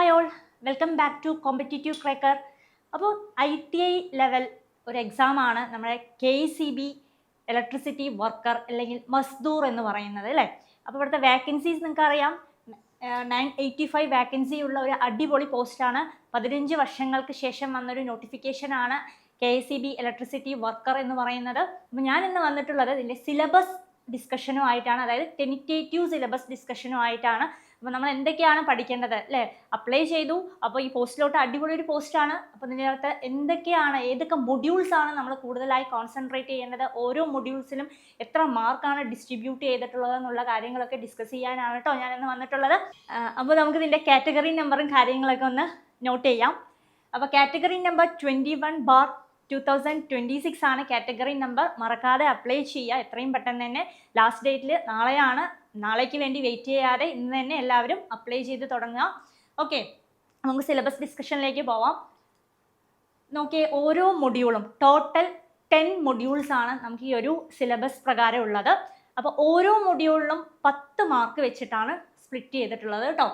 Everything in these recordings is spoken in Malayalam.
Hi all, welcome back to competitive cracker. അപ്പോൾ ITI ലെവൽ ഒരു എക്സാമാണ് നമ്മുടെ KCB ഇലക്ട്രിസിറ്റി വർക്കർ അല്ലെങ്കിൽ മസ്ദൂർ എന്ന് പറയുന്നത് അല്ലേ. അപ്പോൾ ഇവിടുത്തെ വേക്കൻസീസ് നിങ്ങൾക്ക് അറിയാം, 985 വേക്കൻസി ഉള്ള ഒരു അടിപൊളി പോസ്റ്റാണ്. 15 വർഷങ്ങൾക്ക് ശേഷം വന്നൊരു നോട്ടിഫിക്കേഷനാണ് KCB ഇലക്ട്രിസിറ്റി വർക്കർ എന്ന് പറയുന്നത്. അപ്പോൾ ഞാൻ ഇന്ന് വന്നിട്ടുള്ളത് ഇതിൻ്റെ സിലബസ് ഡിസ്കഷനുമായിട്ടാണ്, അതായത് ടെൻറ്റേറ്റീവ് സിലബസ് ഡിസ്കഷനുമായിട്ടാണ്. അപ്പോൾ നമ്മൾ എന്തൊക്കെയാണ് പഠിക്കേണ്ടത് അല്ലേ, അപ്ലൈ ചെയ്തു. അപ്പോൾ ഈ പോസ്റ്റിലോട്ട് അടിപൊളി ഒരു പോസ്റ്റാണ്. അപ്പോൾ ഇതിനകത്ത് എന്തൊക്കെയാണ്, ഏതൊക്കെ മൊഡ്യൂൾസ് ആണ് നമ്മൾ കൂടുതലായി കോൺസെൻട്രേറ്റ് ചെയ്യേണ്ടത്, ഓരോ മൊഡ്യൂൾസിലും എത്ര മാർക്കാണ് ഡിസ്ട്രിബ്യൂട്ട് ചെയ്തിട്ടുള്ളത് എന്നുള്ള കാര്യങ്ങളൊക്കെ ഡിസ്കസ് ചെയ്യാനാണ് കേട്ടോ ഞാനിന്ന് വന്നിട്ടുള്ളത്. അപ്പോൾ നമുക്ക് ഇതിൻ്റെ കാറ്റഗറി നമ്പറും കാര്യങ്ങളൊക്കെ ഒന്ന് നോട്ട് ചെയ്യാം. അപ്പോൾ കാറ്റഗറി നമ്പർ 21/2026 ആണ് കാറ്റഗറി നമ്പർ. മറക്കാതെ അപ്ലൈ ചെയ്യുക എത്രയും പെട്ടെന്ന് തന്നെ. ലാസ്റ്റ് ഡേറ്റിൽ നാളെയാണ്. നാളേക്ക് വേണ്ടി വെയിറ്റ് ചെയ്യാതെ ഇന്ന് തന്നെ എല്ലാവരും അപ്ലൈ ചെയ്ത് തുടങ്ങുക. ഓക്കെ, നമുക്ക് സിലബസ് ഡിസ്കഷനിലേക്ക് പോവാം. നോക്കിയേ, ഓരോ മൊഡ്യൂളും ടോട്ടൽ 10 മൊഡ്യൂൾസ് ആണ് നമുക്ക് ഈ ഒരു സിലബസ് പ്രകാരം ഉള്ളത്. അപ്പോൾ ഓരോ മൊഡ്യൂളിലും 10 മാർക്ക് വെച്ചിട്ടാണ് സ്പ്ലിറ്റ് ചെയ്തിട്ടുള്ളത് കേട്ടോ.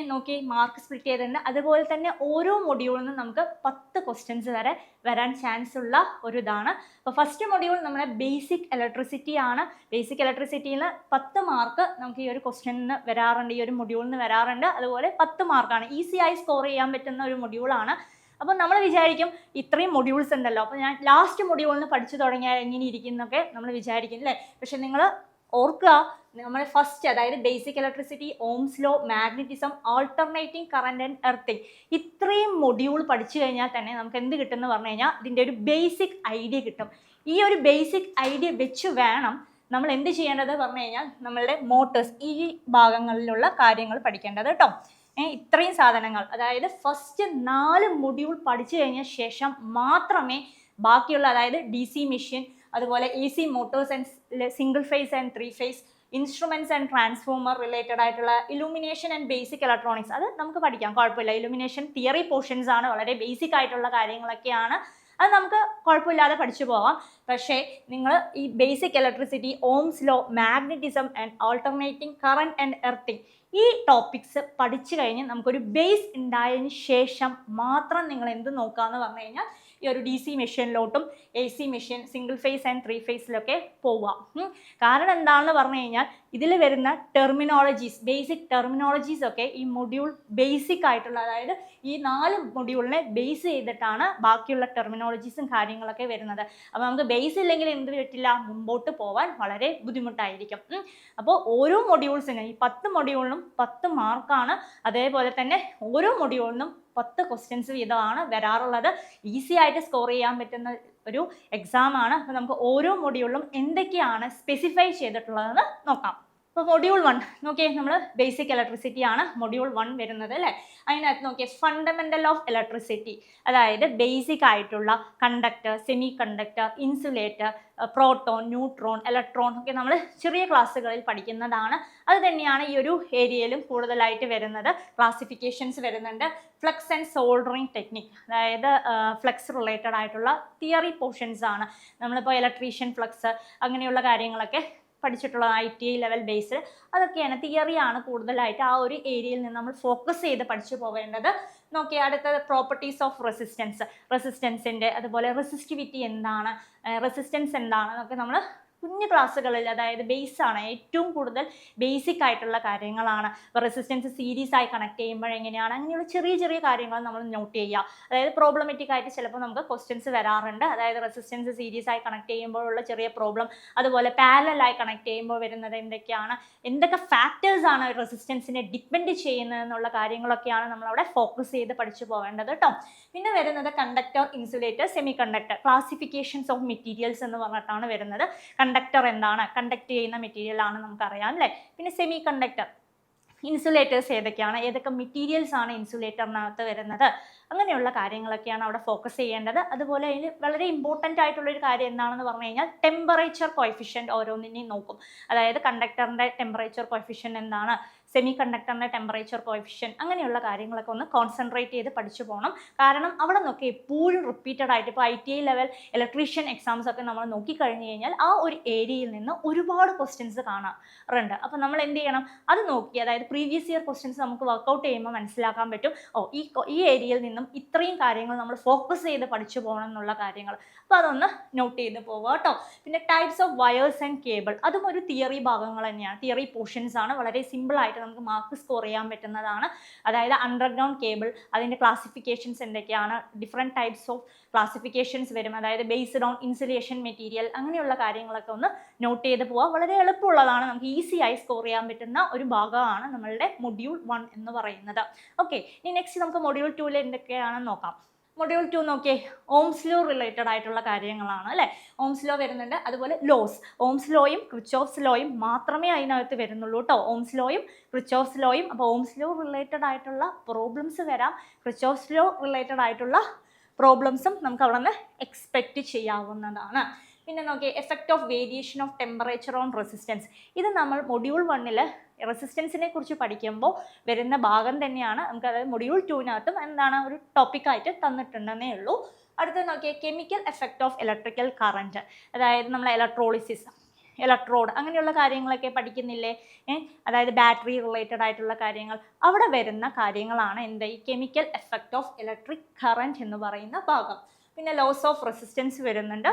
നോക്കി, മാർക്ക് സ്പ്ലിറ്റ് ചെയ്തിട്ടുണ്ട്. അതുപോലെ തന്നെ ഓരോ മൊഡ്യൂളിൽ നിന്നും നമുക്ക് 10 ക്വസ്റ്റ്യൻസ് വരെ വരാൻ ചാൻസ് ഉള്ള ഒരു ഇതാണ്. അപ്പോൾ ഫസ്റ്റ് മൊഡ്യൂൾ നമ്മുടെ ബേസിക് ഇലക്ട്രിസിറ്റി ആണ്. ബേസിക് ഇലക്ട്രിസിറ്റിയിൽ 10 മാർക്ക് നമുക്ക് ഈ ഒരു ക്വസ്റ്റ്യനിന് വരാറുണ്ട്, ഈ ഒരു മൊഡ്യൂളിൽ നിന്ന് വരാറുണ്ട്. അതുപോലെ 10 മാർക്കാണ്, ഈസിയായി സ്കോർ ചെയ്യാൻ പറ്റുന്ന ഒരു മൊഡ്യൂളാണ്. അപ്പോൾ നമ്മൾ വിചാരിക്കും ഇത്രയും മൊഡ്യൂൾസ് ഉണ്ടല്ലോ, അപ്പോൾ ഞാൻ ലാസ്റ്റ് മൊഡ്യൂളിൽ നിന്ന് പഠിച്ചു തുടങ്ങിയാൽ എങ്ങനെ ഇരിക്കുന്നൊക്കെ നമ്മൾ വിചാരിക്കും അല്ലേ. പക്ഷെ നിങ്ങൾ ഓർക്കുക, നമ്മൾ ഫസ്റ്റ്, അതായത് basic electricity, ohm's law, magnetism, alternating current and earthing, ഇത്രയും മൊഡ്യൂൾ പഠിച്ചു കഴിഞ്ഞാൽ തന്നെ നമുക്ക് എന്ത് കിട്ടുമെന്ന് പറഞ്ഞു കഴിഞ്ഞാൽ ഇതിൻ്റെ ഒരു ബേസിക് ഐഡിയ കിട്ടും. ഈ ഒരു ബേസിക് ഐഡിയ വെച്ച് വേണം നമ്മൾ എന്ത് ചെയ്യേണ്ടത് പറഞ്ഞു കഴിഞ്ഞാൽ നമ്മളുടെ മോട്ടേഴ്സ്, ഈ ഭാഗങ്ങളിലുള്ള കാര്യങ്ങൾ പഠിക്കേണ്ടത് കേട്ടോ. ഇത്രയും സാധനങ്ങൾ, അതായത് ഫസ്റ്റ് 4 മൊഡ്യൂൾ പഠിച്ചു കഴിഞ്ഞ ശേഷം മാത്രമേ ബാക്കിയുള്ള, അതായത് DC മെഷീൻ, അതുപോലെ AC motors and single phase and 3 phase, instruments and transformer related ആയിട്ടുള്ള ഇലുമിനേഷൻ ആൻഡ് ബേസിക് ഇലക്ട്രോണിക്സ്, അത് നമുക്ക് പഠിക്കാം, കുഴപ്പമില്ല. ഇലുമിനേഷൻ തിയറി പോർഷൻസ് ആണ്, വളരെ ബേസിക് ആയിട്ടുള്ള കാര്യങ്ങളൊക്കെയാണ്, അത് നമുക്ക് കുഴപ്പമില്ലാതെ പഠിച്ചു പോവാം. പക്ഷേ നിങ്ങൾ ഈ basic electricity, ohm's law, magnetism and alternating current and earthing, ഈ ടോപ്പിക്സ് പഠിച്ചു കഴിഞ്ഞ് നമുക്കൊരു ബേസ് ഉണ്ടായതിന് ശേഷം മാത്രം നിങ്ങൾ എന്ത് നോക്കാമെന്ന് പറഞ്ഞു കഴിഞ്ഞാൽ ഈ ഒരു DC മെഷീനിലോട്ടും AC machine, single phase and 3 ഫേസിലൊക്കെ പോവാം. കാരണം എന്താണെന്ന് പറഞ്ഞു കഴിഞ്ഞാൽ ഇതിൽ വരുന്ന ടെർമിനോളജീസ്, ബേസിക് ടെർമിനോളജീസ് ഒക്കെ ഈ മൊഡ്യൂൾ ബേസിക് ആയിട്ടുള്ള, അതായത് ഈ 4 മൊഡ്യൂളിനെ ബേസ് ചെയ്തിട്ടാണ് ബാക്കിയുള്ള ടെർമിനോളജീസും കാര്യങ്ങളൊക്കെ വരുന്നത്. അപ്പോൾ നമുക്ക് ബേസ് ഇല്ലെങ്കിൽ എന്ത് പറ്റില്ല, മുമ്പോട്ട് പോകാൻ വളരെ ബുദ്ധിമുട്ടായിരിക്കും. അപ്പോൾ ഓരോ മൊഡ്യൂൾസിനും, ഈ 10 മൊഡ്യൂളിനും 10 മാർക്കാണ്. അതേപോലെ തന്നെ ഓരോ മൊഡ്യൂളിനും 10 ക്വസ്റ്റ്യൻസ് വീതമാണ് വരാറുള്ളത്. ഈസി ആയിട്ട് സ്കോർ ചെയ്യാൻ പറ്റുന്ന ഒരു എക്സാം ആണ്. അപ്പോൾ നമുക്ക് ഓരോ മൊഡ്യൂളിലും എന്തൊക്കെയാണ് സ്പെസിഫൈ ചെയ്തിട്ടുള്ളതെന്ന് നോക്കാം. അപ്പോൾ മൊഡ്യൂൾ 1 നോക്കിയേ, നമ്മൾ ബേസിക് ഇലക്ട്രിസിറ്റി ആണ് മൊഡ്യൂൾ 1 വരുന്നത് അല്ലേ. അതിനകത്ത് നോക്കിയേ, ഫണ്ടമെൻ്റൽ ഓഫ് ഇലക്ട്രിസിറ്റി, അതായത് ബേസിക് ആയിട്ടുള്ള conductor, semi conductor, insulator, proton, neutron, electron ഒക്കെ നമ്മൾ ചെറിയ ക്ലാസ്സുകളിൽ പഠിക്കുന്നതാണ്. അത് തന്നെയാണ് ഈ ഒരു ഏരിയയിലും കൂടുതലായിട്ട് വരുന്നത്. ക്ലാസിഫിക്കേഷൻസ് വരുന്നുണ്ട്. ഫ്ലക്സ് ആൻഡ് സോൾഡറിങ് ടെക്നിക്, അതായത് ഫ്ലക്സ് റിലേറ്റഡ് ആയിട്ടുള്ള തിയറി പോർഷൻസ് ആണ്. നമ്മളിപ്പോൾ ഇലക്ട്രീഷ്യൻ ഫ്ലക്സ് അങ്ങനെയുള്ള കാര്യങ്ങളൊക്കെ പഠിച്ചിട്ടുള്ള ITI ലെവൽ ബേസ്ഡ്, അതൊക്കെയാണ്, തിയറിയാണ് കൂടുതലായിട്ട് ആ ഒരു ഏരിയയിൽ നിന്ന് നമ്മൾ ഫോക്കസ് ചെയ്ത് പഠിച്ചു പോകേണ്ടത്. നോക്കി, അടുത്തത് പ്രോപ്പർട്ടീസ് ഓഫ് റെസിസ്റ്റൻസ്, റെസിസ്റ്റൻസിൻ്റെ, അതുപോലെ റെസിസ്റ്റിവിറ്റി എന്താണ്, റെസിസ്റ്റൻസ് എന്താണ് എന്നൊക്കെ നമ്മൾ കുഞ്ഞു ക്ലാസ്സുകളിൽ, അതായത് ബേസ് ആണ്, ഏറ്റവും കൂടുതൽ ബേസിക് ആയിട്ടുള്ള കാര്യങ്ങളാണ്. ഇപ്പോൾ റെസിസ്റ്റൻസ് സീരീസ് ആയി കണക്ട് ചെയ്യുമ്പോൾ എങ്ങനെയാണ്, അങ്ങനെയുള്ള ചെറിയ ചെറിയ കാര്യങ്ങൾ നമ്മൾ നോട്ട് ചെയ്യുക. അതായത് പ്രോബ്ലമാറ്റിക് ആയിട്ട് ചിലപ്പോൾ നമുക്ക് ക്വസ്റ്റ്യൻസ് വരാറുണ്ട്. അതായത് റെസിസ്റ്റൻസ് സീരീസ് ആയി കണക്ട് ചെയ്യുമ്പോഴുള്ള ചെറിയ പ്രോബ്ലം, അതുപോലെ പാരലലായി കണക്ട് ചെയ്യുമ്പോൾ വരുന്നത് എന്തൊക്കെയാണ്, എന്തൊക്കെ ഫാക്ടേഴ്സ് ആണ് റെസിസ്റ്റൻസിനെ ഡിപ്പെൻഡ് ചെയ്യുന്നത് എന്നുള്ള കാര്യങ്ങളൊക്കെയാണ് നമ്മളവിടെ ഫോക്കസ് ചെയ്ത് പഠിച്ചു പോകേണ്ടത് കേട്ടോ. പിന്നെ വരുന്നത് conductor, insulator, semi conductor, classifications of materials എന്ന് പറഞ്ഞിട്ടാണ് വരുന്നത്. കണ്ടക്ടർ എന്താണ്, കണ്ടക്ട് ചെയ്യുന്ന മെറ്റീരിയൽ ആണ് നമുക്കറിയാം അല്ലേ. പിന്നെ സെമി കണ്ടക്ടർ, ഇൻസുലേറ്റേഴ്സ് ഏതൊക്കെയാണ്, ഏതൊക്കെ മെറ്റീരിയൽസ് ആണ് ഇൻസുലേറ്ററിനകത്ത് വരുന്നത്, അങ്ങനെയുള്ള കാര്യങ്ങളൊക്കെയാണ് അവിടെ ഫോക്കസ് ചെയ്യേണ്ടത്. അതുപോലെ അതിൽ വളരെ ഇമ്പോർട്ടൻ്റ് ആയിട്ടുള്ളൊരു കാര്യം എന്താണെന്ന് പറഞ്ഞു കഴിഞ്ഞാൽ ടെമ്പറേച്ചർ കോഎഫിഷ്യൻറ്റ് ഓരോന്നിനെയും നോക്കും. അതായത് കണ്ടക്ടറിൻ്റെ ടെമ്പറേച്ചർ കോഎഫിഷ്യൻറ്റ് എന്താണ്, സെമി കണ്ടക്ടറിൻ്റെ ടെമ്പറേച്ചർ കോഎഫിഷ്യൻ അങ്ങനെയുള്ള കാര്യങ്ങളൊക്കെ ഒന്ന് കോൺസെൻട്രേറ്റ് ചെയ്ത് പഠിച്ചു പോകണം. കാരണം അവിടെ നോക്കി എപ്പോഴും റിപ്പീറ്റഡ് ആയിട്ട് ഇപ്പോൾ ITI ലെവൽ ഇലക്ട്രീഷ്യൻ എക്സാംസ് ഒക്കെ നമ്മൾ നോക്കിക്കഴിഞ്ഞ് കഴിഞ്ഞാൽ ആ ഒരു ഏരിയയിൽ നിന്ന് ഒരുപാട് ക്വസ്റ്റ്യൻസ് കാണാറുണ്ട്. അപ്പോൾ നമ്മൾ എന്ത് ചെയ്യണം, അത് നോക്കി അതായത് പ്രീവിയസ് ഇയർ ക്വസ്റ്റ്യൻസ് നമുക്ക് വർക്കൗട്ട് ചെയ്യുമ്പോൾ മനസ്സിലാക്കാൻ പറ്റും, ഈ ഏരിയയിൽ നിന്നും ഇത്രയും കാര്യങ്ങൾ നമ്മൾ ഫോക്കസ് ചെയ്ത് പഠിച്ചു പോകണം എന്നുള്ള കാര്യങ്ങൾ. അപ്പോൾ അതൊന്ന് നോട്ട് ചെയ്ത് പോവുക കേട്ടോ. പിന്നെ types of wires and cable, അതും ഒരു തിയറി ഭാഗങ്ങൾ തന്നെയാണ്, തിയറി പോർഷൻസ് ആണ്. വളരെ സിമ്പിൾ ആയിട്ട് നമുക്ക് മാർക്ക് സ്കോർ ചെയ്യാൻ പറ്റുന്നതാണ്. അതായത് അണ്ടർഗ്രൗണ്ട് കേബിൾ, അതിൻ്റെ ക്ലാസിഫിക്കേഷൻസ് എന്തൊക്കെയാണ്, ഡിഫറെൻറ്റ് ടൈപ്സ് ഓഫ് ക്ലാസിഫിക്കേഷൻസ് വരും, അതായത് ബേസ്ഡ് ഓൺ ഇൻസുലേഷൻ മെറ്റീരിയൽ, അങ്ങനെയുള്ള കാര്യങ്ങളൊക്കെ ഒന്ന് നോട്ട് ചെയ്ത് പോവുക. വളരെ എളുപ്പമുള്ളതാണ്, നമുക്ക് ഈസി ആയി സ്കോർ ചെയ്യാൻ പറ്റുന്ന ഒരു ഭാഗമാണ് നമ്മളുടെ മൊഡ്യൂൾ 1 എന്ന് പറയുന്നത്. ഓക്കെ, ഇനി നെക്സ്റ്റ് നമുക്ക് മൊഡ്യൂൾ 2 എന്തൊക്കെയാണെന്ന് നോക്കാം. മൊഡ്യൂൾ 2 നോക്കിയേ, ഓംസ് ലോ റിലേറ്റഡ് ആയിട്ടുള്ള കാര്യങ്ങളാണ് അല്ലേ. ഓംസ് ലോ വരുന്നുണ്ട്, അതുപോലെ ലോസ്, ഓംസ് ലോയും ക്രിച്ചോഫ്സ് ലോയും മാത്രമേ അതിനകത്ത് വരുന്നുള്ളൂ കേട്ടോ. ഓംസ് ലോയും ക്രിച്ചോഫ്സ് ലോയും. അപ്പോൾ ഓംസ് ലോ റിലേറ്റഡ് ആയിട്ടുള്ള പ്രോബ്ലംസ് വരാം, ക്രിച്ചോഫ്സ് ലോ റിലേറ്റഡ് ആയിട്ടുള്ള പ്രോബ്ലംസും നമുക്ക് അവിടെ നിന്ന് എക്സ്പെക്റ്റ് ചെയ്യാവുന്നതാണ്. പിന്നെ നോക്കിയേ, effect of variation of temperature on resistance, ഇത് നമ്മൾ മൊഡ്യൂൾ 1 റെസിസ്റ്റൻസിനെ കുറിച്ച് പഠിക്കുമ്പോൾ വരുന്ന ഭാഗം തന്നെയാണ്. നമുക്ക് അതായത് മൊഡ്യൂൾ 2 എന്താണ് ഒരു ടോപ്പിക്കായിട്ട് തന്നിട്ടുണ്ടെന്നേ ഉള്ളൂ. അടുത്ത നോക്കിയാൽ chemical effect of electrical current, അതായത് നമ്മൾ ഇലക്ട്രോളിസിസ്, ഇലക്ട്രോഡ് അങ്ങനെയുള്ള കാര്യങ്ങളൊക്കെ പഠിക്കുന്നില്ലേ, അതായത് ബാറ്ററി റിലേറ്റഡ് ആയിട്ടുള്ള കാര്യങ്ങൾ, അവിടെ വരുന്ന കാര്യങ്ങളാണ് എന്ത്, ഈ chemical effect of electric current എന്ന് പറയുന്ന ഭാഗം. പിന്നെ ലോസ് ഓഫ് റെസിസ്റ്റൻസ് വരുന്നുണ്ട്.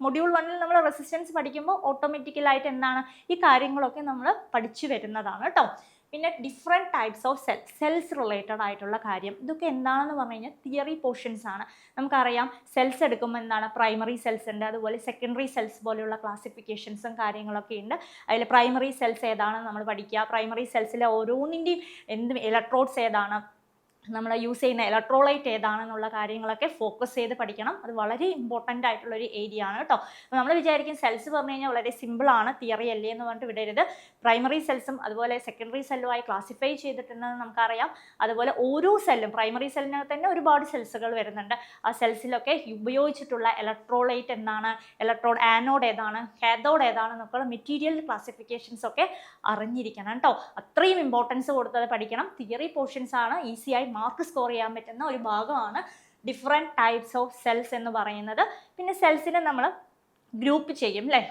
മൊഡ്യൂൾ 1 നമ്മൾ റെസിസ്റ്റൻസ് പഠിക്കുമ്പോൾ ഓട്ടോമാറ്റിക്കലായിട്ട് എന്താണ് ഈ കാര്യങ്ങളൊക്കെ നമ്മൾ പഠിച്ചു വരുന്നതാണ് കേട്ടോ. പിന്നെ different types of cells related ആയിട്ടുള്ള കാര്യം, ഇതൊക്കെ എന്താണെന്ന് പറഞ്ഞു കഴിഞ്ഞാൽ തിയറി പോർഷൻസ് ആണ്. നമുക്കറിയാം സെൽസ് എടുക്കുമ്പോൾ എന്താണ് പ്രൈമറി സെൽസ് ഉണ്ട്, അതുപോലെ സെക്കൻഡറി സെൽസ് പോലെയുള്ള ക്ലാസിഫിക്കേഷൻസും കാര്യങ്ങളൊക്കെ ഉണ്ട്. അതിൽ പ്രൈമറി സെൽസ് ഏതാണെന്ന് നമ്മൾ പഠിക്കുക, പ്രൈമറി സെൽസിലെ ഓരോന്നിൻ്റെയും ഇലക്ട്രോഡ്സ് ഏതാണ്, നമ്മൾ യൂസ് ചെയ്യുന്ന ഇലക്ട്രോലൈറ്റ് ഏതാണെന്നുള്ള കാര്യങ്ങളൊക്കെ ഫോക്കസ് ചെയ്ത് പഠിക്കണം. അത് വളരെ ഇമ്പോർട്ടൻ്റ് ആയിട്ടുള്ളൊരു ഏരിയ ആണ് കേട്ടോ. നമ്മൾ വിചാരിക്കും സെൽസ് പറഞ്ഞു കഴിഞ്ഞാൽ വളരെ സിമ്പിളാണ്, തിയറി അല്ലേ എന്ന് പറഞ്ഞിട്ട് വിടരുത്. പ്രൈമറി സെൽസും അതുപോലെ സെക്കൻഡറി സെല്ലുമായി ക്ലാസിഫൈ ചെയ്തിട്ടുണ്ടെന്ന് നമുക്കറിയാം. അതുപോലെ ഓരോ സെല്ലും, പ്രൈമറി സെല്ലിനകത്ത് തന്നെ ഒരുപാട് സെൽസുകൾ വരുന്നുണ്ട്. ആ സെൽസിലൊക്കെ ഉപയോഗിച്ചിട്ടുള്ള ഇലക്ട്രോലൈറ്റ് എന്താണ്, ഇലക്ട്രോഡ് ആനോഡ് ഏതാണ്, കാഥോഡ് ഏതാണെന്നൊക്കെയുള്ള മെറ്റീരിയൽ ക്ലാസിഫിക്കേഷൻസ് ഒക്കെ അറിഞ്ഞിരിക്കണം കേട്ടോ. അത്രയും ഇമ്പോർട്ടൻസ് കൊടുത്തത് പഠിക്കണം. തിയറി പോർഷൻസ് ആണ്, ഈസിയായി മാർക്ക് സ്കോർ ചെയ്യാൻ പറ്റുന്ന ഒരു ഭാഗമാണ് ഡിഫറെൻറ്റ് ടൈപ്സ് ഓഫ് സെൽസ് എന്ന് പറയുന്നത്. പിന്നെ സെൽസിനെ നമ്മൾ ഗ്രൂപ്പ് ചെയ്യും അല്ലേ,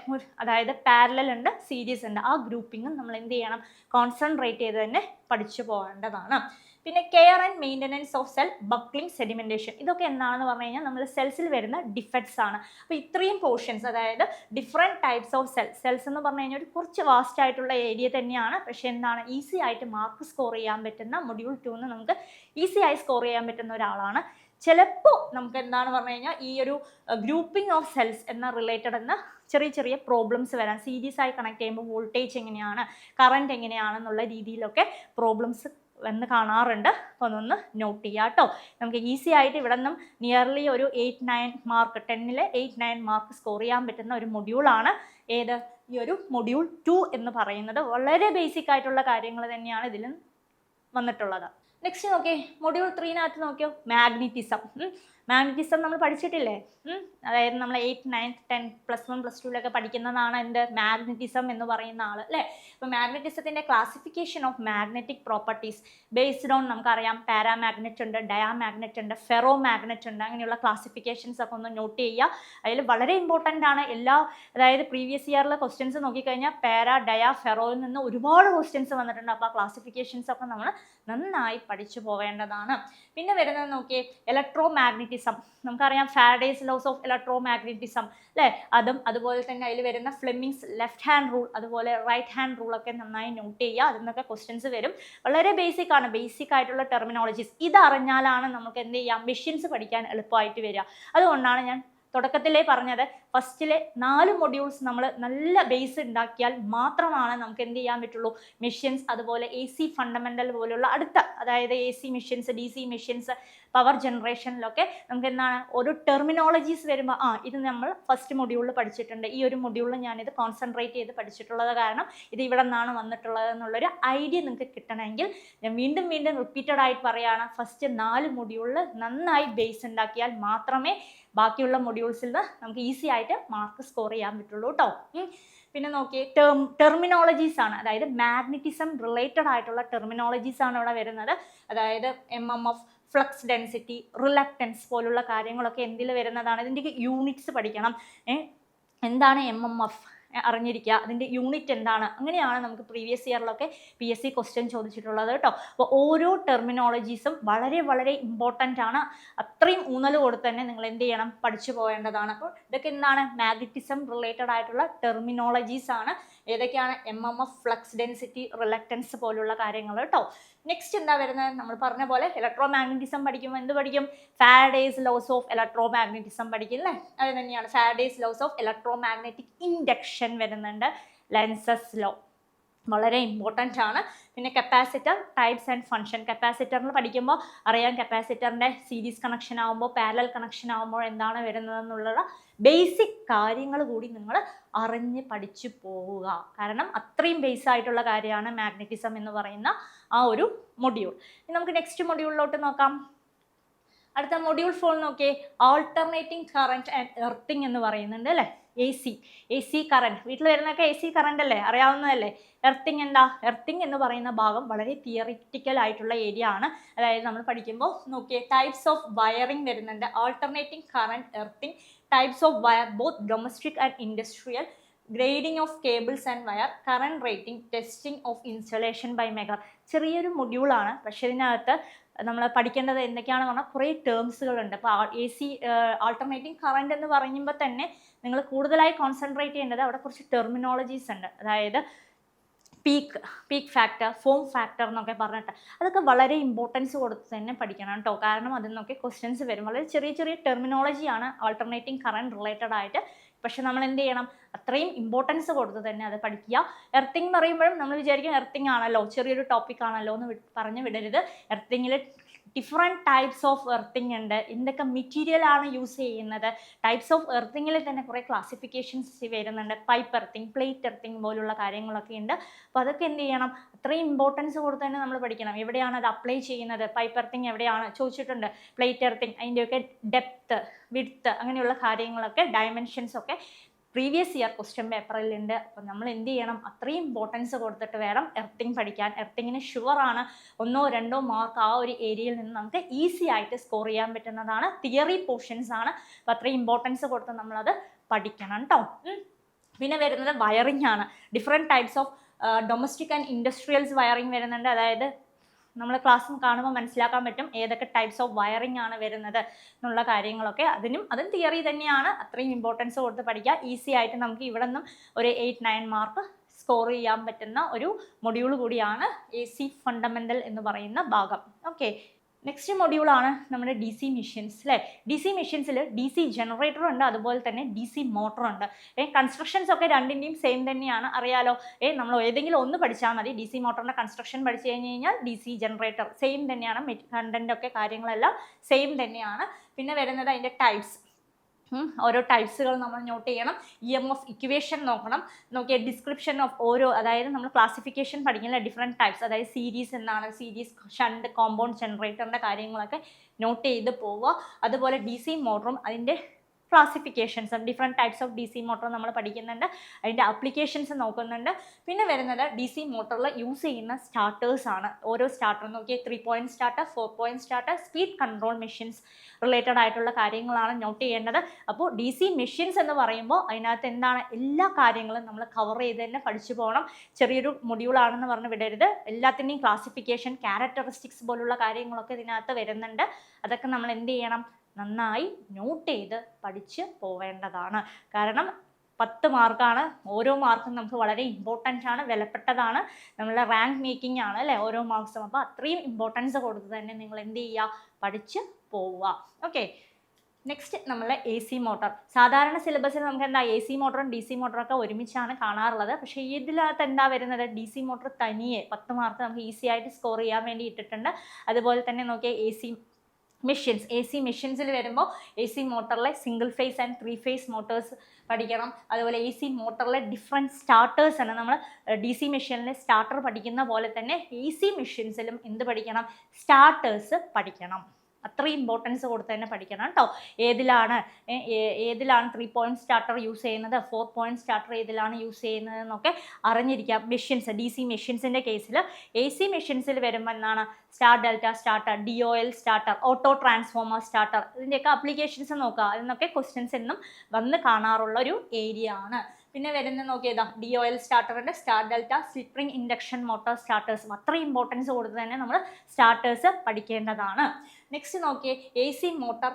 അതായത് പാരലൽ ഉണ്ട്, സീരീസ് ഉണ്ട്. ആ ഗ്രൂപ്പിങ്ങും നമ്മൾ എന്ത് ചെയ്യണം, കോൺസെൻട്രേറ്റ് ചെയ്ത് തന്നെ പഠിച്ചു പോകേണ്ടതാണ്. പിന്നെ care and maintenance of cell, buckling, sedimentation, ഇതൊക്കെ എന്താണെന്ന് പറഞ്ഞു കഴിഞ്ഞാൽ നമ്മൾ സെൽസിൽ വരുന്ന ഡിഫക്ട്സ് ആണ്. അപ്പോൾ ഇത്രയും പോർഷൻസ്, അതായത് ഡിഫറെൻറ്റ് ടൈപ്സ് ഓഫ് സെൽസ് എന്ന് പറഞ്ഞു കഴിഞ്ഞാൽ ഒരു കുറച്ച് വാസ്റ്റ് ആയിട്ടുള്ള ഏരിയ തന്നെയാണ്. പക്ഷേ എന്താണ് ഈസി ആയിട്ട് മാർക്ക് സ്കോർ ചെയ്യാൻ പറ്റുന്ന മൊഡ്യൂൾ 2 നമുക്ക് ഈസി ആയി സ്കോർ ചെയ്യാൻ പറ്റുന്ന ഒരാളാണ്. ചിലപ്പോൾ നമുക്ക് എന്താണ് പറഞ്ഞു കഴിഞ്ഞാൽ ഈ ഒരു ഗ്രൂപ്പിംഗ് ഓഫ് സെൽസ് എന്ന റിലേറ്റഡ് എന്ന ചെറിയ ചെറിയ പ്രോബ്ലംസ് വരാൻ, സീരീസ് ആയി കണക്ട് ചെയ്യുമ്പോൾ വോൾട്ടേജ് എങ്ങനെയാണ്, കറണ്ട് എങ്ങനെയാണെന്നുള്ള രീതിയിലൊക്കെ പ്രോബ്ലംസ് വന്ന് കാണാറുണ്ട്. അപ്പോൾ അതൊന്ന് നോട്ട് ചെയ്യുക കേട്ടോ. നമുക്ക് ഈസി ആയിട്ട് ഇവിടെ നിന്നും നിയർലി ഒരു 8-9 മാർക്ക്, 10ൽ 8-9 മാർക്ക് സ്കോർ ചെയ്യാൻ പറ്റുന്ന ഒരു മൊഡ്യൂളാണ് ഏത്, ഈ ഒരു മൊഡ്യൂൾ 2 എന്ന് പറയുന്നത്. വളരെ ബേസിക് ആയിട്ടുള്ള കാര്യങ്ങൾ തന്നെയാണ് ഇതിലും വന്നിട്ടുള്ളത്. നെക്സ്റ്റ് നോക്കിയേ, മൊഡ്യൂൾ 3 നോക്കിയോ, മാഗ്നറ്റിസം. മാഗ്നറ്റിസം നമ്മൾ പഠിച്ചിട്ടില്ലേ, അതായത് നമ്മൾ 8, 9, 10, +1, +2 പഠിക്കുന്നതാണ് എന്ത്, മാഗ്നറ്റിസം എന്ന് പറയുന്ന ആൾ അല്ലേ. അപ്പോൾ മാഗ്നറ്റിസത്തിൻ്റെ classification of magnetic properties based on നമുക്കറിയാം പാരാമാഗ്നറ്റ് ഉണ്ട്, ഡയാമാഗ്നറ്റ് ഉണ്ട്, ഫെറോ മാഗ്നറ്റ് ഉണ്ട്, അങ്ങനെയുള്ള ക്ലാസിഫിക്കേഷൻസ് ഒക്കെ ഒന്ന് നോട്ട് ചെയ്യുക. അതിൽ വളരെ ഇമ്പോർട്ടൻ്റ് ആണ് അതായത് പ്രീവിയസ് ഇയറിലെ ക്വസ്റ്റ്യൻസ് നോക്കിക്കഴിഞ്ഞാൽ പാര, ഡയ, ഫെറോയിൽ നിന്ന് ഒരുപാട് ക്വസ്റ്റ്യൻസ് വന്നിട്ടുണ്ട്. അപ്പോൾ ആ ക്ലാസിഫിക്കേഷൻസ് ഒക്കെ നമ്മൾ നന്നായി പഠിച്ചു പോവേണ്ടതാണ്. പിന്നെ വരുന്നത് നോക്കിയേ, ഇലക്ട്രോ മാഗ്നറ്റിസം. നമുക്കറിയാം Faraday's laws of electro magnetism അല്ലേ, അതും അതുപോലെ തന്നെ അതിൽ വരുന്ന ഫ്ലെമിങ്സ് ലെഫ്റ്റ് ഹാൻഡ് റൂൾ, അതുപോലെ റൈറ്റ് ഹാൻഡ് റൂളൊക്കെ നന്നായി നോട്ട് ചെയ്യുക. അതിൽ നിന്നൊക്കെ ക്വസ്റ്റ്യൻസ് വരും. വളരെ ബേസിക് ആണ്, ബേസിക് ആയിട്ടുള്ള ടെർമിനോളജീസ്. ഇതറിഞ്ഞാലാണ് നമുക്ക് എന്ത് ചെയ്യാം, മെഷീൻസ് പഠിക്കാൻ എളുപ്പമായിട്ട് വരിക. അതുകൊണ്ടാണ് ഞാൻ തുടക്കത്തിലേ പറഞ്ഞത്, ഫസ്റ്റിലെ 4 മൊഡ്യൂൾസ് നമ്മൾ നല്ല ബേസ് ഉണ്ടാക്കിയാൽ മാത്രമാണ് നമുക്ക് എന്ത് ചെയ്യാൻ പറ്റുള്ളൂ, മെഷീൻസ് അതുപോലെ AC ഫണ്ടമെൻ്റൽ പോലുള്ള അടുത്ത, അതായത് AC machines, DC machines, power ജനറേഷനിലൊക്കെ നമുക്ക് എന്താണ് ഓരോ ടെർമിനോളജീസ് വരുമ്പോൾ ഇത് നമ്മൾ ഫസ്റ്റ് മൊഡ്യൂളിൽ പഠിച്ചിട്ടുണ്ട്, ഈ ഒരു മൊഡ്യൂളിൽ ഞാനിത് കോൺസെൻട്രേറ്റ് ചെയ്ത് പഠിച്ചിട്ടുള്ളത് കാരണം ഇത് ഇവിടെ നിന്നാണ് വന്നിട്ടുള്ളത് എന്നുള്ളൊരു ഐഡിയ നിങ്ങൾക്ക് കിട്ടണമെങ്കിൽ ഞാൻ വീണ്ടും റിപ്പീറ്റഡ് ആയിട്ട് പറയുകയാണ്, ഫസ്റ്റ് 4 മൊഡ്യൂളിൽ നന്നായി ബേസ് ഉണ്ടാക്കിയാൽ മാത്രമേ ബാക്കിയുള്ള മൊഡ്യൂൾസിൽ നിന്ന് നമുക്ക് ഈസി ആയിട്ട് മാർക്ക് സ്കോർ ചെയ്യാൻ പറ്റുള്ളൂ കേട്ടോ. പിന്നെ നോക്കിയേ ടെർമിനോളജീസ് ആണ്, അതായത് മാഗ്നറ്റിസം റിലേറ്റഡ് ആയിട്ടുള്ള ടെർമിനോളജീസ് ആണ് ഇവിടെ വരുന്നത്. അതായത് MMF, ഫ്ലക്സ് ഡെൻസിറ്റി, റിലക്റ്റൻസ് പോലുള്ള കാര്യങ്ങളൊക്കെ എന്തിൽ വരുന്നതാണ്. ഇതിൻ്റെ യൂണിറ്റ്സ് പഠിക്കണം. എന്താണ് MMF അറിഞ്ഞിരിക്കുക, അതിൻ്റെ യൂണിറ്റ് എന്താണ്, അങ്ങനെയാണ് നമുക്ക് പ്രീവിയസ് ഇയറിലൊക്കെ PSC ക്വസ്റ്റ്യൻ ചോദിച്ചിട്ടുള്ളത് കേട്ടോ. അപ്പോൾ ഓരോ ടെർമിനോളജീസും വളരെ വളരെ ഇമ്പോർട്ടൻ്റ് ആണ്. അത്രയും ഊന്നൽ കൊടുത്ത് തന്നെ നിങ്ങൾ എന്ത് ചെയ്യണം, പഠിച്ചു പോകേണ്ടതാണ്. അപ്പോൾ ഇതൊക്കെ എന്താണ്, മാഗ്നറ്റിസം റിലേറ്റഡ് ആയിട്ടുള്ള ടെർമിനോളജീസ് ആണ്. ഏതൊക്കെയാണ്, MMF, ഫ്ലക്സ് ഡെൻസിറ്റി, റിലക്റ്റൻസ് പോലുള്ള കാര്യങ്ങൾ കേട്ടോ. നെക്സ്റ്റ് എന്താ വരുന്നത്, നമ്മൾ പറഞ്ഞ പോലെ ഇലക്ട്രോ മാഗ്നറ്റിസം പഠിക്കുമ്പോൾ എന്ത് പഠിക്കും, Faraday's laws of electro magnetism പഠിക്കും അല്ലേ. അത് തന്നെയാണ് Faraday's laws of electro magnetic induction വരുന്നുണ്ട്. ലെൻസസ് ലോ വളരെ ഇമ്പോർട്ടൻ്റ് ആണ്. പിന്നെ കപ്പാസിറ്റർ, ടൈപ്സ് ആൻഡ് ഫങ്ഷൻ. കപ്പാസിറ്ററിൽ പഠിക്കുമ്പോൾ അറിയാം, കപ്പാസിറ്ററിൻ്റെ സീരീസ് കണക്ഷൻ ആകുമ്പോൾ, പാരലൽ കണക്ഷൻ ആകുമ്പോൾ എന്താണ് വരുന്നതെന്നുള്ള ബേസിക് കാര്യങ്ങൾ കൂടി നിങ്ങൾ അറിഞ്ഞ് പഠിച്ചു പോവുക. കാരണം അത്രയും ബേസ് ആയിട്ടുള്ള കാര്യമാണ് മാഗ്നറ്റിസം എന്ന് പറയുന്ന ആ ഒരു മൊഡ്യൂൾ. ഇനി നമുക്ക് നെക്സ്റ്റ് മൊഡ്യൂളിലോട്ട് നോക്കാം. അടുത്ത മൊഡ്യൂൾ 4 നോക്കിയേ, ആൾട്ടർനേറ്റിംഗ് കറന്റ് ആൻഡ് എർത്തിങ് എന്ന് പറയുന്നുണ്ട് അല്ലേ. AC കറന്റ്, വീട്ടിൽ വരുന്നൊക്കെ AC കറന്റ് അല്ലേ, അറിയാവുന്നതല്ലേ. എർത്തിങ് എന്താ, എർത്തിങ് എന്ന് പറയുന്ന ഭാഗം വളരെ തിയറിറ്റിക്കൽ ആയിട്ടുള്ള ഏരിയ ആണ്. അതായത് നമ്മൾ പഠിക്കുമ്പോൾ നോക്കിയേ, ടൈപ്സ് ഓഫ് വയറിംഗ് വരുന്നുണ്ട്. Alternating current, earthing, types of wire both domestic and industrial, grading of cables and wire, current rating, testing of installation by megger. ചെറിയൊരു മൊഡ്യൂളാണ്, പക്ഷേ ഇതിനകത്ത് നമ്മൾ പഠിക്കേണ്ടത് എന്തൊക്കെയാണെന്ന് പറഞ്ഞാൽ കുറേ ടേംസുകളുണ്ട്. അപ്പോൾ AC ആൾട്ടർനേറ്റിംഗ് കറണ്ട് എന്ന് പറയുമ്പോൾ തന്നെ നിങ്ങൾ കൂടുതലായി കോൺസെൻട്രേറ്റ് ചെയ്യേണ്ടത് അവിടെ കുറച്ച് ടെർമിനോളജീസ് ഉണ്ട്. അതായത് പീക്ക് ഫാക്ടർ, ഫോം ഫാക്ടർ എന്നൊക്കെ പറഞ്ഞിട്ട് അതൊക്കെ വളരെ ഇമ്പോർട്ടൻസ് കൊടുത്ത് തന്നെ പഠിക്കണം കേട്ടോ. കാരണം അതിൽ നിന്നൊക്കെ ക്വസ്റ്റ്യൻസ് വരും. വളരെ ചെറിയ ചെറിയ ടെർമിനോളജിയാണ് ആൾട്ടർനേറ്റിംഗ് കറണ്ട് റിലേറ്റഡ് ആയിട്ട്. പക്ഷെ നമ്മൾ എന്ത് ചെയ്യണം, അത്രയും ഇമ്പോർട്ടൻസ് കൊടുത്ത് തന്നെ അത് പഠിക്കുക. എർത്തിങ് പറയുമ്പോഴും നമ്മൾ വിചാരിക്കും എർത്തിങ് ആണല്ലോ, ചെറിയൊരു ടോപ്പിക് ആണല്ലോ എന്ന് പറഞ്ഞ് വിടരുത്. എർത്തിങ്ങിൽ ഡിഫറെൻറ്റ് ടൈപ്സ് ഓഫ് എർത്തിങ് ഉണ്ട്. എന്തൊക്കെ മെറ്റീരിയൽ ആണ് യൂസ് ചെയ്യുന്നത്, ടൈപ്സ് ഓഫ് എർത്തിങ്ങിൽ തന്നെ കുറേ ക്ലാസിഫിക്കേഷൻസ് വരുന്നുണ്ട്. പൈപ്പ് എർത്തിങ്, പ്ലേറ്റ് എർത്തിങ് പോലുള്ള കാര്യങ്ങളൊക്കെ ഉണ്ട്. അപ്പോൾ അതൊക്കെ എന്ത് ചെയ്യണം, അത്രയും ഇമ്പോർട്ടൻസ് കൊടുത്ത് തന്നെ നമ്മൾ പഠിക്കണം. എവിടെയാണ് അത് അപ്ലൈ ചെയ്യുന്നത്, പൈപ്പ് എർത്തിങ് എവിടെയാണ് ചോദിച്ചിട്ടുണ്ട്, പ്ലേറ്റ് എർത്തിങ് അതിൻ്റെയൊക്കെ ഡെപ്ത്ത്, വിഡ്ത്ത്, അങ്ങനെയുള്ള കാര്യങ്ങളൊക്കെ ഡയമെൻഷൻസ് ഒക്കെ പ്രീവിയസ് ഇയർ ക്വസ്റ്റ്യൻ പേപ്പറിൽ ഉണ്ട്. അപ്പോൾ നമ്മൾ എന്ത് ചെയ്യണം, അത്രയും ഇമ്പോർട്ടൻസ് കൊടുത്തിട്ട് വേണം എർത്തിങ് പഠിക്കാൻ. എർത്തിങ്ങിന് ഷുവറാണ് 1 or 2 മാർക്ക് ആ ഒരു ഏരിയയിൽ നിന്ന് നമുക്ക് ഈസി ആയിട്ട് സ്കോർ ചെയ്യാൻ പറ്റുന്നതാണ്. തിയറി പോർഷൻസ് ആണ്. അപ്പോൾ അത്രയും ഇമ്പോർട്ടൻസ് കൊടുത്ത് നമ്മളത് പഠിക്കണം കേട്ടോ. പിന്നെ വരുന്നത് വയറിംഗ് ആണ്. Different types of domestic and industrials wiring വരുന്നുണ്ട്. അതായത് നമ്മൾ ക്ലാസ് കാണുമ്പോൾ മനസ്സിലാക്കാൻ പറ്റും ഏതൊക്കെ ടൈപ്സ് ഓഫ് വയറിംഗ് ആണ് വരുന്നത് എന്നുള്ള കാര്യങ്ങളൊക്കെ. അതും തിയറി തന്നെയാണ്. അത്രയും ഇമ്പോർട്ടൻസ് കൊടുത്ത് പഠിക്കുക. ഈസി ആയിട്ട് നമുക്ക് ഇവിടെ നിന്നും ഒരു 8-9 മാർക്ക് സ്കോർ ചെയ്യാൻ പറ്റുന്ന ഒരു മൊഡ്യൂൾ കൂടിയാണ് AC ഫണ്ടമെൻ്റൽ എന്ന് പറയുന്ന ഭാഗം. ഓക്കെ, നെക്സ്റ്റ് മൊഡ്യൂളാണ് നമ്മുടെ DC മെഷീൻസ് അല്ലേ. DC മെഷീൻസിൽ DC ജനറേറ്റർ ഉണ്ട്, അതുപോലെ തന്നെ DC മോട്ടർ ഉണ്ട്. കൺസ്ട്രക്ഷൻസ് ഒക്കെ രണ്ടിൻ്റെയും സെയിം തന്നെയാണ്, അറിയാലോ. നമ്മൾ ഏതെങ്കിലും ഒന്ന് പഠിച്ചാൽ മതി. DC മോട്ടറിൻ്റെ കൺസ്ട്രക്ഷൻ പഠിച്ചു കഴിഞ്ഞാൽ DC ജനറേറ്റർ സെയിം തന്നെയാണ്. കണ്ടന്റ് ഒക്കെ കാര്യങ്ങളെല്ലാം സെയിം തന്നെയാണ്. പിന്നെ വരുന്നത് അതിൻ്റെ ടൈപ്സ്, ഓരോ ടൈപ്സുകൾ നമ്മൾ നോട്ട് ചെയ്യണം. EMF ഇക്വേഷൻ നോക്കിയ ഡിസ്ക്രിപ്ഷൻ ഓഫ് ഓരോ, അതായത് നമ്മൾ ക്ലാസിഫിക്കേഷൻ പഠിക്കുന്ന ഡിഫറെൻറ്റ് ടൈപ്സ്, അതായത് സീരീസ് എന്താണ്, സീരീസ്, ഷണ്ട്, കോമ്പൗണ്ട് ജനറേറ്ററിൻ്റെ കാര്യങ്ങളൊക്കെ നോട്ട് ചെയ്ത് പോവുക. അതുപോലെ DC മോട്ടറും അതിൻ്റെ ക്ലാസിഫിക്കേഷൻസും, different types of DC motor നമ്മൾ പഠിക്കുന്നുണ്ട്. അതിൻ്റെ ആപ്ലിക്കേഷൻസ് നോക്കുന്നുണ്ട്. പിന്നെ വരുന്നത് DC മോട്ടറിൽ യൂസ് ചെയ്യുന്ന സ്റ്റാർട്ടേഴ്സ് ആണ്. ഓരോ സ്റ്റാർട്ടർ നോക്കിയാൽ 3 point starter, 4 point starter, speed control machines related ആയിട്ടുള്ള കാര്യങ്ങളാണ് നോട്ട് ചെയ്യേണ്ടത്. അപ്പോൾ DC മെഷീൻസ് എന്ന് പറയുമ്പോൾ അതിനകത്ത് എന്താണ്, എല്ലാ കാര്യങ്ങളും നമ്മൾ കവർ ചെയ്ത് തന്നെ പഠിച്ചു പോകണം. ചെറിയൊരു മൊഡ്യൂളാണെന്ന് പറഞ്ഞ് വിടരുത്. എല്ലാത്തിൻ്റെയും ക്ലാസിഫിക്കേഷൻ, ക്യാരക്ടറിസ്റ്റിക്സ് പോലുള്ള കാര്യങ്ങളൊക്കെ ഇതിനകത്ത് വരുന്നുണ്ട്. അതൊക്കെ നമ്മൾ എന്ത് ചെയ്യണം, നന്നായി നോട്ട് ചെയ്ത് പഠിച്ച് പോവേണ്ടതാണ്. കാരണം 10 മാർക്കാണ്. ഓരോ മാർക്കും നമുക്ക് വളരെ ഇമ്പോർട്ടൻ്റ് ആണ്, വിലപ്പെട്ടതാണ്. നമ്മളുടെ റാങ്ക് മേക്കിംഗ് ആണ് അല്ലേ ഓരോ മാർക്സും. അപ്പോൾ അത്രയും ഇമ്പോർട്ടൻസ് കൊടുത്ത് തന്നെ നിങ്ങൾ എന്ത് ചെയ്യുക, പഠിച്ച് പോവുക. ഓക്കെ, നെക്സ്റ്റ് നമ്മളെ AC മോട്ടർ. സാധാരണ സിലബസിൽ നമുക്ക് എന്താ AC മോട്ടറും DC മോട്ടറൊക്കെ ഒരുമിച്ചാണ് കാണാറുള്ളത്. പക്ഷേ ഇതിനകത്ത് എന്താ വരുന്നത്, DC മോട്ടർ തനിയെ 10 മാർക്ക് നമുക്ക് ഈസി ആയിട്ട് സ്കോർ ചെയ്യാൻ വേണ്ടി ഇട്ടിട്ടുണ്ട്. അതുപോലെ തന്നെ നോക്കിയാൽ AC മെഷീൻസിൽ വരുമ്പോൾ AC മോട്ടറിലെ single phase and 3 phase motors പഠിക്കണം. അതുപോലെ AC മോട്ടറിലെ ഡിഫറെൻറ്റ് സ്റ്റാർട്ടേഴ്സ് ആണ്. നമ്മൾ DC മെഷീനിലെ സ്റ്റാർട്ടർ പഠിക്കുന്ന പോലെ തന്നെ AC മെഷീൻസിലും എന്ത് പഠിക്കണം, സ്റ്റാർട്ടേഴ്സ് പഠിക്കണം. അത്രയും ഇമ്പോർട്ടൻസ് കൊടുത്ത് തന്നെ പഠിക്കണം കേട്ടോ. ഏതിലാണ് 3 പോയിന്റ് സ്റ്റാർട്ടർ യൂസ് ചെയ്യുന്നത്, 4 പോയിന്റ് സ്റ്റാർട്ടർ ഏതിലാണ് യൂസ് ചെയ്യുന്നത് എന്നൊക്കെ അറിഞ്ഞിരിക്കാം. മെഷീൻസ്, DC മെഷീൻസിൻ്റെ കേസിൽ, AC മെഷീൻസിൽ വരുമ്പോൾ എന്താണ് star delta starter, DOL starter, auto transformer starter, ഇതിൻ്റെയൊക്കെ അപ്ലിക്കേഷൻസ് നോക്കുക. അതിനൊക്കെ ക്വസ്റ്റ്യൻസ് എന്നും വന്ന് കാണാറുള്ള ഒരു ഏരിയ ആണ്. പിന്നെ വരുന്ന നോക്കിയതാ DOL സ്റ്റാർട്ടറിൻ്റെ star delta slip ring induction motor സ്റ്റാർട്ടേഴ്സും അത്രയും ഇമ്പോർട്ടൻസ് കൊടുത്ത് തന്നെ നമ്മൾ സ്റ്റാർട്ടേഴ്സ് പഠിക്കേണ്ടതാണ്. നെക്സ്റ്റ് നോക്കിയേ AC മോട്ടോർ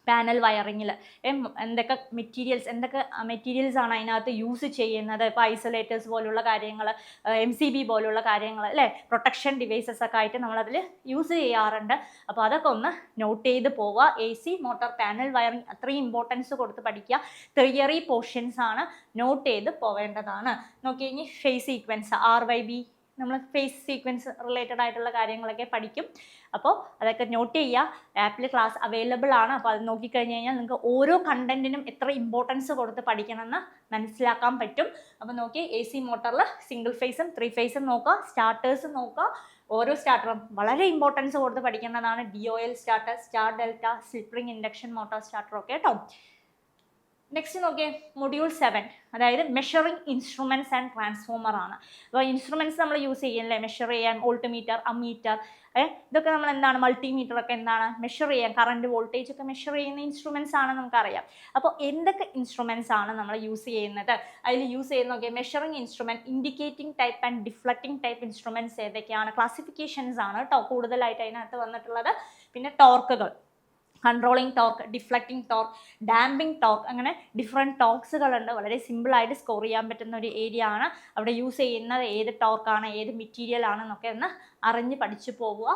പാനൽ വയറിങ്ങിൽ എന്തൊക്കെ മെറ്റീരിയൽസ് ആണ് അതിനകത്ത് യൂസ് ചെയ്യുന്നത്. ഇപ്പോൾ ഐസൊലേറ്റേഴ്സ് പോലുള്ള കാര്യങ്ങൾ, MCB പോലുള്ള കാര്യങ്ങൾ അല്ലേ, പ്രൊട്ടക്ഷൻ ഡിവൈസസ് ഒക്കെ ആയിട്ട് നമ്മളതിൽ യൂസ് ചെയ്യാറുണ്ട്. അപ്പോൾ അതൊക്കെ ഒന്ന് നോട്ട് ചെയ്ത് പോവുക. AC മോട്ടോർ പാനൽ വയറിങ് അത്രയും ഇമ്പോർട്ടൻസ് കൊടുത്ത് പഠിക്കുക. തിയറി പോർഷൻസ് ആണ്, നോട്ട് ചെയ്ത് പോവേണ്ടതാണ്. നോക്കി കഴിഞ്ഞാൽ ഫേസ് സീക്വൻസ്, RYB, നമ്മൾ ഫേസ് സീക്വൻസ് റിലേറ്റഡ് ആയിട്ടുള്ള കാര്യങ്ങളൊക്കെ പഠിക്കും. അപ്പോൾ അതൊക്കെ നോട്ട് ചെയ്യുക. ആപ്പിൽ ക്ലാസ് അവൈലബിൾ ആണ്. അപ്പോൾ അത് നോക്കിക്കഴിഞ്ഞ് കഴിഞ്ഞാൽ നിങ്ങൾക്ക് ഓരോ കണ്ടന്റിനും എത്ര ഇമ്പോർട്ടൻസ് കൊടുത്ത് പഠിക്കണമെന്ന് മനസ്സിലാക്കാൻ പറ്റും. അപ്പോൾ നോക്കി AC മോട്ടറിൽ സിംഗിൾ ഫേസും 3 ഫേസും നോക്കുക, സ്റ്റാർട്ടേഴ്സ് നോക്കുക. ഓരോ സ്റ്റാർട്ടറും വളരെ ഇമ്പോർട്ടൻസ് കൊടുത്ത് പഠിക്കേണ്ടതാണ്. DOL starter, star delta, slip ring induction motor starter ഒക്കെ കേട്ടോ. നെക്സ്റ്റ് നോക്കിയേ മൊഡ്യൂൾ 7, അതായത് മെഷറിംഗ് ഇൻസ്ട്രുമെൻറ്റ്സ് ആൻഡ് ട്രാൻസ്ഫോമർ ആണ്. അപ്പോൾ ഇൻസ്ട്രുമെൻറ്റ്സ് നമ്മൾ യൂസ് ചെയ്യല്ലേ, മെഷർ ചെയ്യാൻ വോൾട്ട്മീറ്റർ, അമ്മീറ്റർ, ഇതൊക്കെ നമ്മൾ എന്താണ്, മൾട്ടിമീറ്റർ ഒക്കെ എന്താണ് മെഷർ ചെയ്യാൻ, കറണ്ട് വോൾട്ടേജ് ഒക്കെ മെഷർ ചെയ്യുന്ന ഇൻസ്ട്രുമെൻറ്റ്സ് ആണ് നമുക്കറിയാം. അപ്പോൾ എന്തൊക്കെ ഇൻസ്ട്രുമെൻറ്റ്സ് ആണ് നമ്മൾ യൂസ് ചെയ്യുന്നത്, അതിൽ യൂസ് ചെയ്യുന്ന നോക്കിയാൽ measuring instrument, indicating type and deflecting type instruments ഏതൊക്കെയാണ്, ക്ലാസിഫിക്കേഷൻസ് ആണ് കേട്ടോ കൂടുതലായിട്ട് അതിനകത്ത് വന്നിട്ടുള്ളത്. പിന്നെ ടോർക്കുകൾ, controlling torque, deflecting torque, damping torque, അങ്ങനെ ഡിഫറെൻറ്റ് ടോർക്സുകളുണ്ട്. വളരെ സിമ്പിളായിട്ട് സ്കോർ ചെയ്യാൻ പറ്റുന്ന ഒരു ഏരിയ ആണ്. അവിടെ യൂസ് ചെയ്യുന്നത് ഏത് ടോർക്കാണ്, ഏത് മെറ്റീരിയൽ ആണെന്നൊക്കെ ഒന്ന് അറിഞ്ഞ് പഠിച്ചു പോവുക.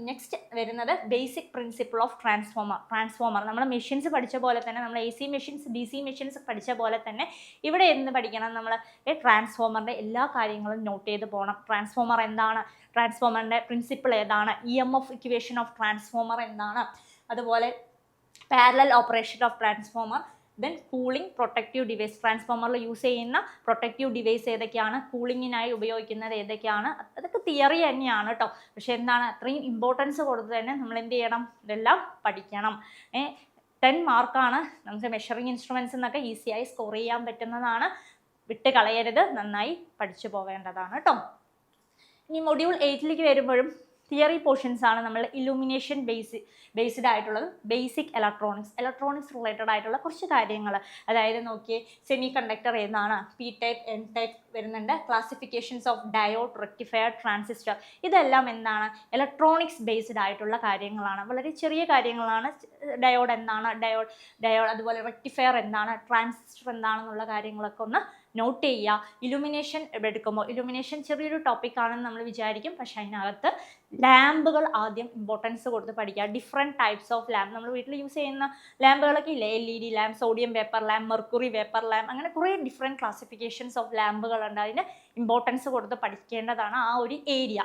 നെക്സ്റ്റ് വരുന്നത് ബേസിക് പ്രിൻസിപ്പിൾ ഓഫ് ട്രാൻസ്ഫോമർ. നമ്മൾ മെഷീൻസ് പഠിച്ച പോലെ തന്നെ, നമ്മൾ AC മെഷീൻസ്, DC മെഷീൻസ് പഠിച്ച പോലെ തന്നെ ഇവിടെ എന്ത് പഠിക്കണം, നമ്മൾ ട്രാൻസ്ഫോമറിൻ്റെ എല്ലാ കാര്യങ്ങളും നോട്ട് ചെയ്ത് പോകണം. ട്രാൻസ്ഫോമർ എന്താണ്, ട്രാൻസ്ഫോമറിൻ്റെ പ്രിൻസിപ്പിൾ ഏതാണ്, EMF ഇക്വേഷൻ ഓഫ് ട്രാൻസ്ഫോമർ എന്താണ്, അതുപോലെ parallel operation of transformer, then cooling protective device, ട്രാൻസ്ഫോമറിൽ യൂസ് ചെയ്യുന്ന പ്രൊട്ടക്റ്റീവ് ഡിവൈസ് ഏതൊക്കെയാണ്, കൂളിങ്ങിനായി ഉപയോഗിക്കുന്നത് ഏതൊക്കെയാണ്, അതൊക്കെ തിയറി തന്നെയാണ് കേട്ടോ. പക്ഷേ എന്താണ്, അത്രയും ഇമ്പോർട്ടൻസ് കൊടുത്ത് തന്നെ നമ്മൾ എന്ത് ചെയ്യണം, ഇതെല്ലാം പഠിക്കണം. 10 മാർക്കാണ് നമുക്ക് മെഷറിംഗ് ഇൻസ്ട്രുമെൻറ്റ്സ് എന്നൊക്കെ ഈസിയായി സ്കോർ ചെയ്യാൻ പറ്റുന്നതാണ്. വിട്ട് കളയരുത്, നന്നായി പഠിച്ചു പോവേണ്ടതാണ് കേട്ടോ. ഇനി മൊഡ്യൂൾ 8ലേക്ക് വരുമ്പോഴും തിയറി പോർഷൻസ് ആണ്. നമ്മൾ ഇലുമിനേഷൻ ബേസ്ഡ് ആയിട്ടുള്ളത്, ബേസിക് ഇലക്ട്രോണിക്സ് റിലേറ്റഡ് ആയിട്ടുള്ള കുറച്ച് കാര്യങ്ങൾ. അതായത് നോക്കിയേ സെമി കണ്ടക്ടർ ഏതാണ്, P ടൈപ്പ്, N ടൈപ്പ് വരുന്നുണ്ട്, classifications of diode, rectifier, transistor, ഇതെല്ലാം എന്താണ് ഇലക്ട്രോണിക്സ് ബേസ്ഡ് ആയിട്ടുള്ള കാര്യങ്ങളാണ്. വളരെ ചെറിയ കാര്യങ്ങളാണ്. ഡയോഡ് എന്താണ്, ഡയോഡ് അതുപോലെ റെക്ടിഫയർ എന്താണ്, ട്രാൻസിസ്റ്റർ എന്താണെന്നുള്ള കാര്യങ്ങളൊക്കെ ഒന്ന് നോട്ട് ചെയ്യുക. ഇലുമിനേഷൻ എടുക്കുമ്പോൾ, ഇലുമിനേഷൻ ചെറിയൊരു ടോപ്പിക്കാണെന്ന് നമ്മൾ വിചാരിക്കും, പക്ഷെ അതിനകത്ത് ലാമ്പുകൾ ആദ്യം ഇമ്പോർട്ടൻസ് കൊടുത്ത് പഠിക്കുക. ഡിഫറെൻറ്റ് ടൈപ്സ് ഓഫ് ലാമ്പ്, നമ്മൾ വീട്ടിൽ യൂസ് ചെയ്യുന്ന ലാമ്പുകളൊക്കെ ഇല്ലേ, LED lamp, sodium vapour lamp, mercury vapour lamp, അങ്ങനെ കുറേ ഡിഫറെൻറ്റ് ക്ലാസിഫിക്കേഷൻസ് ഓഫ് ലാമ്പുകളുണ്ട്. അതിന് ഇമ്പോർട്ടൻസ് കൊടുത്ത് പഠിക്കേണ്ടതാണ് ആ ഒരു ഏരിയ.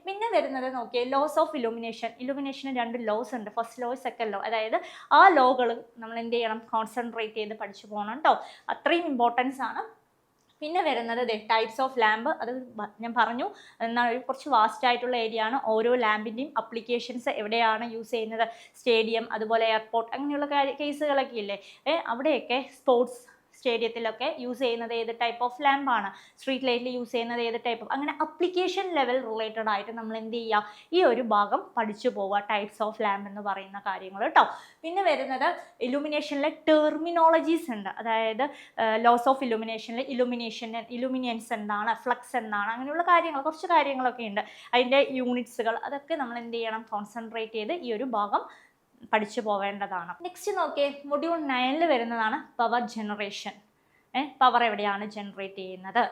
പിന്നെ വരുന്നത് നോക്കിയേ ലോസ് ഓഫ് ഇലുമിനേഷന് 2 ലോസ് ഉണ്ട്, ഫസ്റ്റ് ലോ, സെക്കൻഡ് ലോ. അതായത് ആ ലോകൾ നമ്മൾ എന്ത് ചെയ്യണം, കോൺസെൻട്രേറ്റ് ചെയ്ത് പഠിച്ചു പോകണം കേട്ടോ. അത്രയും ഇമ്പോർട്ടൻസ് ആണ്. പിന്നെ വരുന്നത് ടൈപ്സ് ഓഫ് ലാമ്പ്, അത് ഞാൻ പറഞ്ഞു എന്നാൽ കുറച്ച് വാസ്റ്റ് ആയിട്ടുള്ള ഏരിയ ആണ്. ഓരോ ലാമ്പിൻ്റെയും അപ്ലിക്കേഷൻസ് എവിടെയാണ് യൂസ് ചെയ്യുന്നത്, സ്റ്റേഡിയം, അതുപോലെ എയർപോർട്ട്, അങ്ങനെയുള്ള കേസുകളൊക്കെ ഇല്ലേ, അവിടെയൊക്കെ സ്പോർട്സ് സ്റ്റേഡിയത്തിലൊക്കെ യൂസ് ചെയ്യുന്നത് ഏത് ടൈപ്പ് ഓഫ് ലാമ്പാണ്, സ്ട്രീറ്റ് ലൈറ്റിൽ യൂസ് ചെയ്യുന്നത് ഏത് ടൈപ്പ് ഓഫ്, അങ്ങനെ അപ്ലിക്കേഷൻ ലെവൽ റിലേറ്റഡ് ആയിട്ട് നമ്മൾ എന്ത് ചെയ്യുക, ഈ ഒരു ഭാഗം പഠിച്ചു പോവുക, ടൈപ്സ് ഓഫ് ലാമ്പ് എന്ന് പറയുന്ന കാര്യങ്ങൾ കേട്ടോ. പിന്നെ വരുന്നത് ഇലുമിനേഷനിലെ ടെർമിനോളജീസ് ഉണ്ട്. അതായത് ലോസ് ഓഫ് ഇലുമിനിയൻസ് എന്താണ്, ഫ്ലക്സ് എന്താണ്, അങ്ങനെയുള്ള കാര്യങ്ങൾ, കുറച്ച് കാര്യങ്ങളൊക്കെ ഉണ്ട്. അതിൻ്റെ യൂണിറ്റ്സുകൾ, അതൊക്കെ നമ്മൾ എന്ത് ചെയ്യണം, കോൺസെൻട്രേറ്റ് ചെയ്ത് ഈ ഒരു ഭാഗം പഠിച്ചു പോവേണ്ടതാണ്. നെക്സ്റ്റ് നോക്കിയേ മൊഡ്യൂൾ 9 വരുന്നതാണ് പവർ ജനറേഷൻ. പവർ എവിടെയാണ് ജനറേറ്റ് ചെയ്യുന്നത്,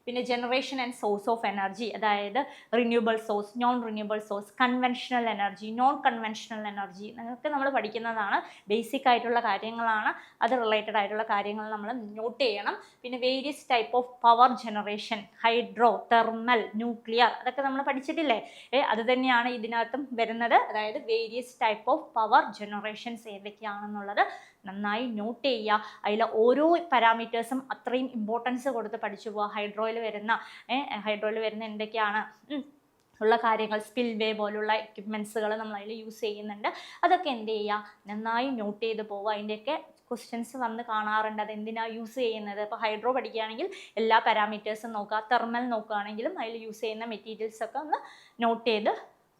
പിന്നെ generation and source of energy, അതായത് renewable source, non renewable source, conventional energy, non conventional energy, നിങ്ങൾക്ക് നമ്മൾ പഠിക്കുന്നതാണ്. ബേസിക് ആയിട്ടുള്ള കാര്യങ്ങളാണ്, അത് റിലേറ്റഡ് ആയിട്ടുള്ള കാര്യങ്ങൾ നമ്മൾ നോട്ട് ചെയ്യണം. പിന്നെ various type of power generation, hydro, thermal, nuclear, അതൊക്കെ നമ്മൾ പഠിച്ചിട്ടില്ലേ, അത് തന്നെയാണ് ഇതിനകത്തും വരുന്നത്. അതായത് various type of power generations ഏതൊക്കെയാണെന്നുള്ളത് നന്നായി നോട്ട് ചെയ്യുക. അതിൽ ഓരോ പാരാമീറ്റേഴ്സും അത്രയും ഇമ്പോർട്ടൻസ് കൊടുത്ത് പഠിച്ചു പോവുക. ഹൈഡ്രോയിൽ വരുന്ന എന്തൊക്കെയാണ്, ഉള്ള കാര്യങ്ങൾ, സ്പിൽവേ പോലുള്ള എക്യുപ്മെൻറ്റ്സുകൾ നമ്മൾ അതിൽ യൂസ് ചെയ്യുന്നുണ്ട്. അതൊക്കെ എന്ത് ചെയ്യുക, നന്നായി നോട്ട് ചെയ്ത് പോവുക. അതിൻ്റെയൊക്കെ ക്വസ്റ്റ്യൻസ് വന്ന് കാണാറുണ്ട്, അത് എന്തിനാണ് യൂസ് ചെയ്യുന്നത്. ഇപ്പോൾ ഹൈഡ്രോ പഠിക്കുകയാണെങ്കിൽ എല്ലാ പാരാമീറ്റേഴ്സും നോക്കുക, തെർമൽ നോക്കുകയാണെങ്കിലും അതിൽ യൂസ് ചെയ്യുന്ന മെറ്റീരിയൽസൊക്കെ ഒന്ന് നോട്ട് ചെയ്ത്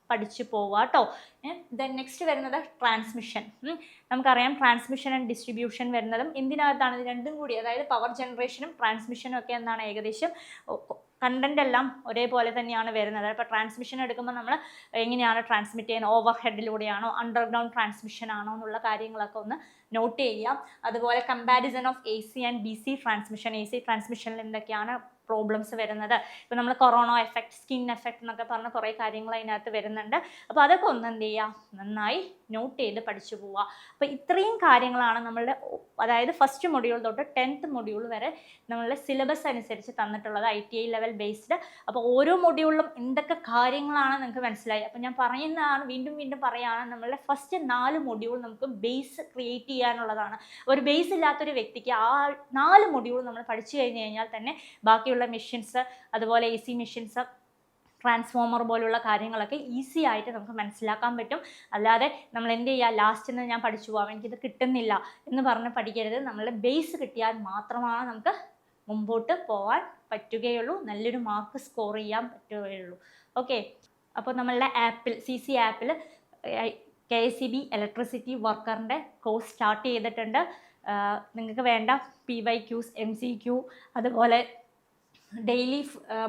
പഠിച്ചു പോവുക കേട്ടോ. ദെൻ നെക്സ്റ്റ് വരുന്നത് ട്രാൻസ്മിഷൻ. നമുക്കറിയാം ട്രാൻസ്മിഷൻ ആൻഡ് ഡിസ്ട്രിബ്യൂഷൻ വരുന്നതും എന്തിനകത്താണ്, ഇത് രണ്ടും കൂടി, അതായത് പവർ ജനറേഷനും ട്രാൻസ്മിഷനും ഒക്കെ എന്താണ് ഏകദേശം കണ്ടന്റ് എല്ലാം ഒരേപോലെ തന്നെയാണ് വരുന്നത്. അപ്പോൾ ട്രാൻസ്മിഷൻ എടുക്കുമ്പോൾ നമ്മൾ എങ്ങനെയാണ് ട്രാൻസ്മിറ്റ് ചെയ്യുന്നത്, ഓവർ ഹെഡിലൂടെയാണോ അണ്ടർഗ്രൗണ്ട് ട്രാൻസ്മിഷൻ ആണോ എന്നുള്ള കാര്യങ്ങളൊക്കെ ഒന്ന് നോട്ട് ചെയ്യാം. അതുപോലെ comparison of AC and BC transmission, AC ട്രാൻസ്മിഷനിൽ എന്തൊക്കെയാണ് പ്രോബ്ലംസ് വരുന്നത്. ഇപ്പോൾ നമ്മൾ കൊറോണ എഫക്റ്റ്, സ്കിൻ എഫക്റ്റ് എന്നൊക്കെ പറഞ്ഞ കുറേ കാര്യങ്ങൾ അതിനകത്ത് വരുന്നുണ്ട്. അപ്പോൾ അതൊക്കെ ഒന്ന് എന്ത് ചെയ്യുക, നന്നായി നോട്ട് ചെയ്ത് പഠിച്ചു പോവുക. അപ്പോൾ ഇത്രയും കാര്യങ്ങളാണ് നമ്മളുടെ, അതായത് ഫസ്റ്റ് മൊഡ്യൂൾ തൊട്ട് 10th മൊഡ്യൂൾ വരെ നമ്മളുടെ സിലബസ് അനുസരിച്ച് തന്നിട്ടുള്ളത്, ITI ലെവൽ ബേസ്ഡ്. അപ്പോൾ ഓരോ മൊഡ്യൂളിലും എന്തൊക്കെ കാര്യങ്ങളാണ് നിങ്ങൾക്ക് മനസ്സിലായി. അപ്പോൾ ഞാൻ പറയുന്നതാണ്, വീണ്ടും വീണ്ടും പറയുകയാണ്, നമ്മളുടെ ഫസ്റ്റ് 4 മൊഡ്യൂൾ നമുക്ക് ബേസ് ക്രിയേറ്റ് ചെയ്യാനുള്ളതാണ്. ഒരു ബേസ് ഇല്ലാത്തൊരു വ്യക്തിക്ക് ആ 4 മൊഡ്യൂൾ നമ്മൾ പഠിച്ചു കഴിഞ്ഞ് കഴിഞ്ഞാൽ തന്നെ ബാക്കിയുള്ള മെഷീൻസ്, അതുപോലെ AC മെഷീൻസ്, ട്രാൻസ്ഫോമർ പോലുള്ള കാര്യങ്ങളൊക്കെ ഈസി ആയിട്ട് നമുക്ക് മനസ്സിലാക്കാൻ പറ്റും. അല്ലാതെ നമ്മൾ എന്ത് ചെയ്യുക, ലാസ്റ്റ് ഞാൻ പഠിച്ചു പോകാം, എനിക്കിത് കിട്ടുന്നില്ല എന്ന് പറഞ്ഞ് പഠിക്കരുത്. നമ്മളുടെ ബേസ് കിട്ടിയാൽ മാത്രമാണ് നമുക്ക് മുമ്പോട്ട് പോകാൻ പറ്റുകയുള്ളൂ, നല്ലൊരു മാർക്ക് സ്കോർ ചെയ്യാൻ പറ്റുകയുള്ളൂ. ഓക്കെ, അപ്പോൾ നമ്മളുടെ ആപ്പിൽ, CC ആപ്പിൽ KSEB ഇലക്ട്രിസിറ്റി വർക്കറിൻ്റെ കോഴ്സ് സ്റ്റാർട്ട് ചെയ്തിട്ടുണ്ട്. നിങ്ങൾക്ക് വേണ്ട PYQs, MCQ, അതുപോലെ ഡെയിലി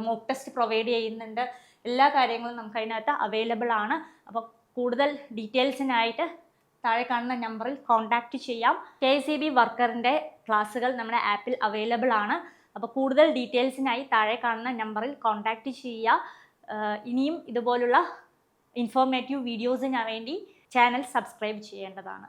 മോക്ക് ടെസ്റ്റ് പ്രൊവൈഡ് ചെയ്യുന്നുണ്ട്. എല്ലാ കാര്യങ്ങളും നമുക്ക് അതിനകത്ത് അവൈലബിൾ ആണ്. അപ്പോൾ കൂടുതൽ ഡീറ്റെയിൽസിനായിട്ട് താഴെ കാണുന്ന നമ്പറിൽ കോൺടാക്റ്റ് ചെയ്യാം. KSEB വർക്കറിൻ്റെ ക്ലാസ്സുകൾ നമ്മുടെ ആപ്പിൽ അവൈലബിൾ ആണ്. അപ്പോൾ കൂടുതൽ ഡീറ്റെയിൽസിനായി താഴെ കാണുന്ന നമ്പറിൽ കോൺടാക്റ്റ് ചെയ്യുക. ഇനിയും ഇതുപോലുള്ള ഇൻഫോർമേറ്റീവ് വീഡിയോസിന് വേണ്ടി ചാനൽ സബ്സ്ക്രൈബ് ചെയ്യേണ്ടതാണ്.